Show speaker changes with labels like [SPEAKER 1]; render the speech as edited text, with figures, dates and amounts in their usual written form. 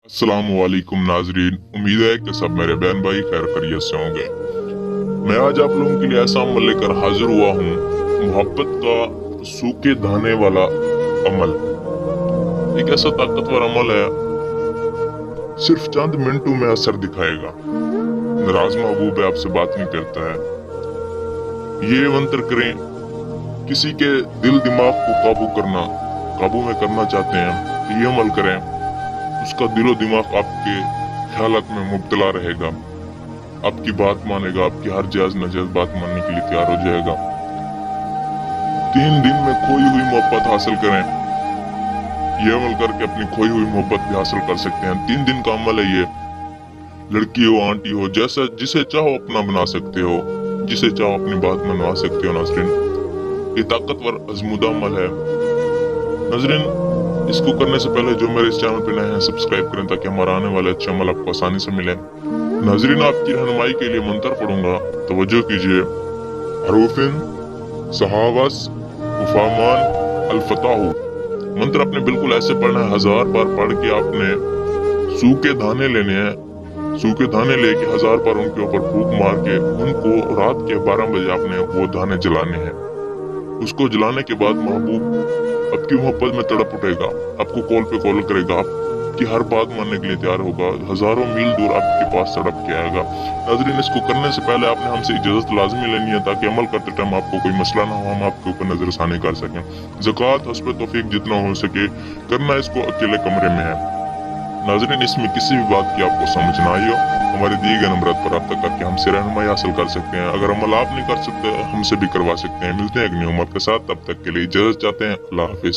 [SPEAKER 1] अस्सलामुअलैकुम नाजरीन, उम्मीद है कि सब मेरे बहन भाई खैर खैरियत से होंगे। मैं आज आप लोगों के लिए ऐसा अमल लेकर हाजिर हुआ हूँ, मोहब्बत का सूखे धाने वाला अमल। एक ऐसा ताकतवर अमल है, सिर्फ चंद मिनटों में असर दिखाएगा। नाराज महबूब है, आपसे बात नहीं करता है, ये मंत्र करें। किसी के दिल दिमाग को काबू में करना चाहते हैं तो ये अमल करें। उसका दिलो दिमाग आपके ख्यालात में मुब्तला रहेगा, आपकी बात मानेगा, आपकी हर जायज नाजायज बात मानने के लिए तैयार हो जाएगा। 3 दिन में खोई हुई मोहब्बत हासिल करें। ये अमल करके अपनी खोई हुई मोहब्बत भी हासिल कर सकते हैं। 3 दिन का अमल है ये। लड़की हो, आंटी हो, जैसा जिसे चाहो अपना बना सकते हो, जिसे चाहो अपनी बात मनवा सकते हो। नाज़रीन, ये ताकतवर आजमूदा अमल है। नाज़रीन, इसको करने से पहले जो मेरे इस चैनल पे नए हैं सब्सक्राइब करें ताकि हमारा आने वाले अच्छे अमल आपको आसानी से मिले। नाज़रीन, आपकी रहनुमाई के लिए मंत्र पढ़ूंगा, तवज्जो कीजिए। हरूफिन सहावस उफामान अल्फताहु। मंत्र आपने बिल्कुल ऐसे पढ़ना है, 1000 बार पढ़ के आपने सूखे धाने लेने हैं। सूखे धाने लेके 1000 बार उनके ऊपर फूंक मार के उनको रात के 12 बजे आपने वो धाने जलाने हैं। उसको जलाने के बाद महबूब आपकी मोहब्बत में तड़प उठेगा, आपको कॉल पे कॉल करेगा, आपकी हर बात मानने के लिए तैयार होगा, हजारों मील दूर आपके पास तड़प के आएगा। नाज़रीन, इसको करने से पहले आपने हमसे इजाजत लाजमी लेनी है ताकि अमल करते टाइम आपको कोई मसला ना हो, हम आपके ऊपर नजरसानी कर सकें। ज़कात हस्ब तौफीक जितना हो सके करना इसको अकेले कमरे में है। नाज़रीन, इसमें किसी भी बात की आपको समझ ना आई हो, हमारे दिए गए नंबर पर रब्ता करके हमसे रहनुमाई हासिल कर सकते हैं। अगर अमल आप नहीं कर सकते, हमसे भी करवा सकते हैं। मिलते हैं एक नई उम्र के साथ, तब तक के लिए इजाजत चाहते हैं। अल्लाह हाफिज।